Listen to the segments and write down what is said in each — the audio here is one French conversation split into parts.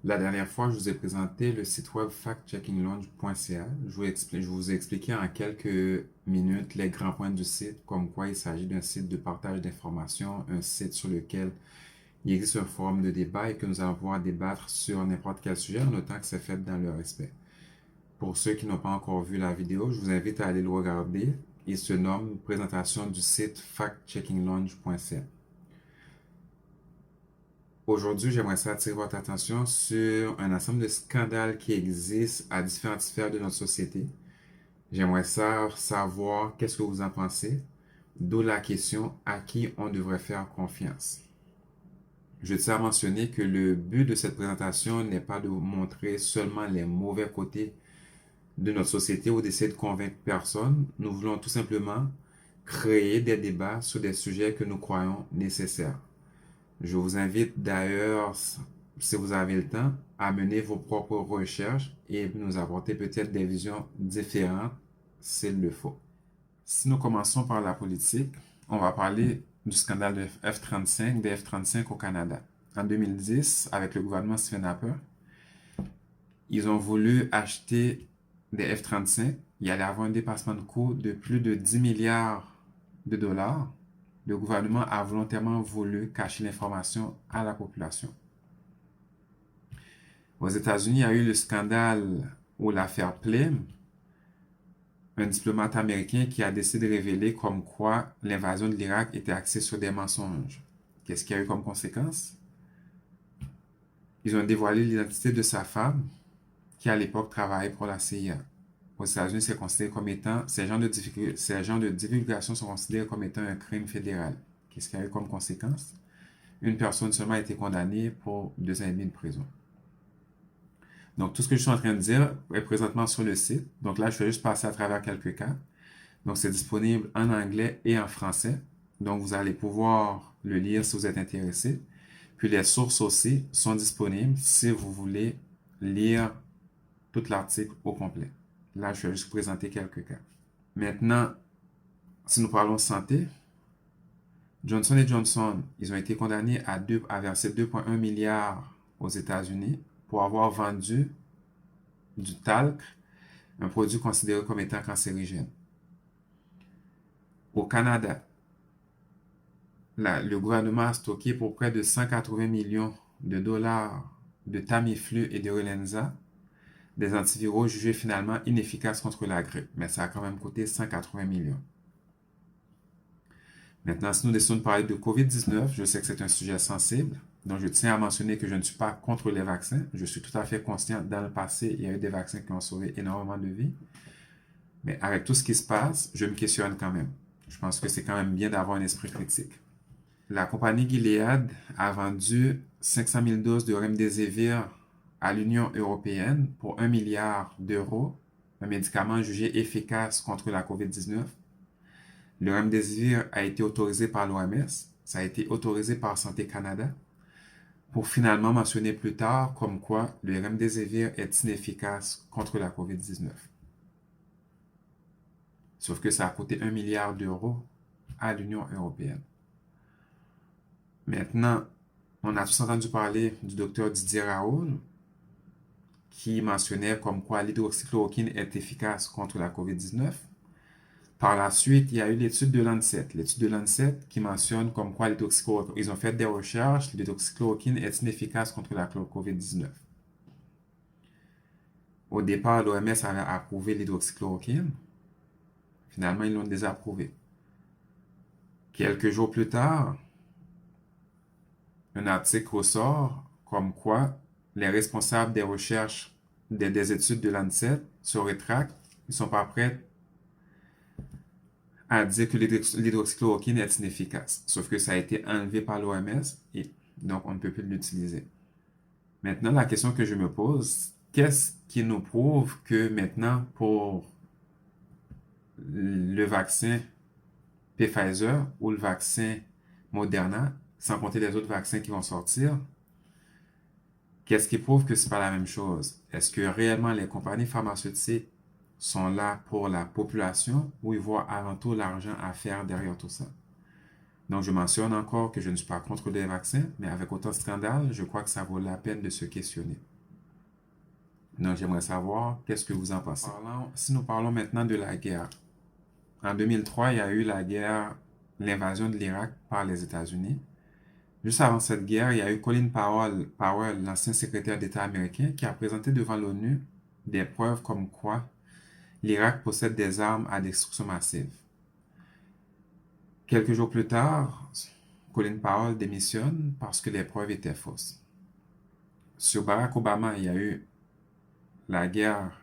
La dernière fois, je vous ai présenté le site web factcheckinglaunch.ca. Je vous ai expliqué en quelques minutes les grands points du site, comme quoi il s'agit d'un site de partage d'informations, un site sur lequel il existe un forum de débat et que nous allons pouvoir débattre sur n'importe quel sujet, en autant que c'est fait dans le respect. Pour ceux qui n'ont pas encore vu la vidéo, je vous invite à aller le regarder. Il se nomme Présentation du site factcheckinglaunch.ca. Aujourd'hui, j'aimerais ça attirer votre attention sur un ensemble de scandales qui existent à différentes sphères de notre société. J'aimerais ça savoir qu'est-ce que vous en pensez, d'où la question à qui on devrait faire confiance. Je tiens à mentionner que le but de cette présentation n'est pas de vous montrer seulement les mauvais côtés de notre société ou d'essayer de convaincre personne. Nous voulons tout simplement créer des débats sur des sujets que nous croyons nécessaires. Je vous invite d'ailleurs, si vous avez le temps, à mener vos propres recherches et nous apporter peut-être des visions différentes s'il le faut. Si nous commençons par la politique, on va parler du scandale de F-35, des F-35 au Canada. En 2010, avec le gouvernement Stephen Harper, ils ont voulu acheter des F-35. Il y allait avoir un dépassement de coût de plus de 10 milliards de dollars. Le gouvernement a volontairement voulu cacher l'information à la population. Aux États-Unis, il y a eu le scandale ou l'affaire Plym, un diplomate américain qui a décidé de révéler comme quoi l'invasion de l'Irak était axée sur des mensonges. Qu'est-ce qu'il y a eu comme conséquence? Ils ont dévoilé l'identité de sa femme, qui à l'époque travaillait pour la CIA. Aux États-Unis, c'est considéré comme étant, ces genres de divulgations sont considérés comme étant un crime fédéral. Qu'est-ce qu'il y a eu comme conséquence? Une personne seulement a été condamnée pour 2 ans et demi de prison. Donc, tout ce que je suis en train de dire est présentement sur le site. Donc là, je vais juste passer à travers quelques cas. Donc, c'est disponible en anglais et en français. Donc, vous allez pouvoir le lire si vous êtes intéressé. Puis, les sources aussi sont disponibles si vous voulez lire tout l'article au complet. Là, je vais juste présenter quelques cas. Maintenant, si nous parlons santé, Johnson Johnson, ils ont été condamnés à verser 2,1 milliards aux États-Unis pour avoir vendu du talc, un produit considéré comme étant cancérigène. Au Canada, le gouvernement a stocké pour près de 180 millions de dollars de Tamiflu et de Relenza, des antiviraux jugés finalement inefficaces contre la grippe, mais ça a quand même coûté 180 millions. Maintenant, si nous décidons de parler de COVID-19, je sais que c'est un sujet sensible, donc je tiens à mentionner que je ne suis pas contre les vaccins. Je suis tout à fait conscient, dans le passé, il y a eu des vaccins qui ont sauvé énormément de vies. Mais avec tout ce qui se passe, je me questionne quand même. Je pense que c'est quand même bien d'avoir un esprit critique. La compagnie Gilead a vendu 500 000 doses de Remdesivir à l'Union européenne pour 1 milliard d'euros, un médicament jugé efficace contre la COVID-19. Le Remdesivir a été autorisé par l'OMS, ça a été autorisé par Santé Canada, pour finalement mentionner plus tard comme quoi le Remdesivir est inefficace contre la COVID-19. Sauf que ça a coûté 1 milliard d'euros à l'Union européenne. Maintenant, on a tous entendu parler du docteur Didier Raoult qui mentionnait comme quoi l'hydroxychloroquine est efficace contre la COVID-19. Par la suite, il y a eu l'étude de Lancet. L'étude de Lancet qui mentionne comme quoi l'hydroxychloroquine, ils ont fait des recherches, l'hydroxychloroquine est inefficace contre la COVID-19. Au départ, l'OMS avait approuvé l'hydroxychloroquine. Finalement, ils l'ont désapprouvé. Quelques jours plus tard, un article ressort comme quoi les responsables des recherches des études de Lancet se rétractent. Ils ne sont pas prêts à dire que l'hydroxychloroquine est inefficace. Sauf que ça a été enlevé par l'OMS et donc on ne peut plus l'utiliser. Maintenant, la question que je me pose, qu'est-ce qui nous prouve que maintenant pour le vaccin Pfizer ou le vaccin Moderna, sans compter les autres vaccins qui vont sortir, qu'est-ce qui prouve que ce n'est pas la même chose? Est-ce que réellement les compagnies pharmaceutiques sont là pour la population ou ils voient avant tout l'argent à faire derrière tout ça? Donc, je mentionne encore que je ne suis pas contre les vaccins, mais avec autant de scandales, je crois que ça vaut la peine de se questionner. Donc, j'aimerais savoir qu'est-ce que vous en pensez. Si nous parlons maintenant de la guerre. En 2003, il y a eu la guerre, l'invasion de l'Irak par les États-Unis. Juste avant cette guerre, il y a eu Colin Powell, l'ancien secrétaire d'État américain, qui a présenté devant l'ONU des preuves comme quoi l'Irak possède des armes à destruction massive. Quelques jours plus tard, Colin Powell démissionne parce que les preuves étaient fausses. Sur Barack Obama, il y a eu la guerre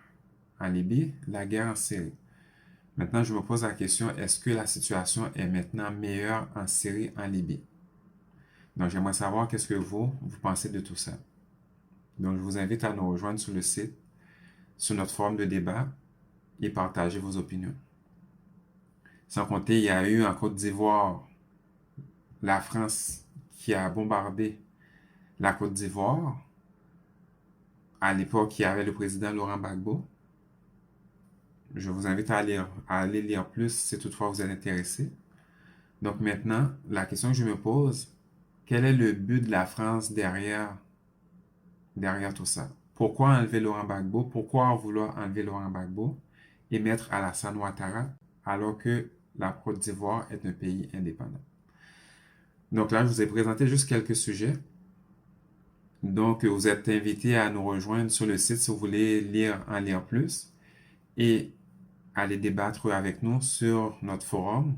en Libye, la guerre en Syrie. Maintenant, je me pose la question, est-ce que la situation est maintenant meilleure en Syrie, en Libye? Donc, j'aimerais savoir qu'est-ce que vous pensez de tout ça. Donc, je vous invite à nous rejoindre sur le site, sur notre forum de débat et partager vos opinions. Sans compter, il y a eu en Côte d'Ivoire la France qui a bombardé la Côte d'Ivoire. À l'époque, il y avait le président Laurent Gbagbo. Je vous invite à aller lire plus si toutefois vous êtes intéressé. Donc maintenant, la question que je me pose, quel est le but de la France derrière tout ça? Pourquoi enlever Laurent Gbagbo? Pourquoi vouloir enlever Laurent Gbagbo et mettre Alassane Ouattara alors que la Côte d'Ivoire est un pays indépendant? Donc là, je vous ai présenté juste quelques sujets. Donc, vous êtes invité à nous rejoindre sur le site si vous voulez en lire plus et aller débattre avec nous sur notre forum.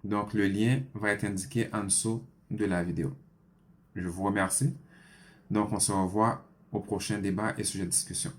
Donc, le lien va être indiqué en dessous de la vidéo. Je vous remercie. Donc, on se revoit au prochain débat et sujet de discussion.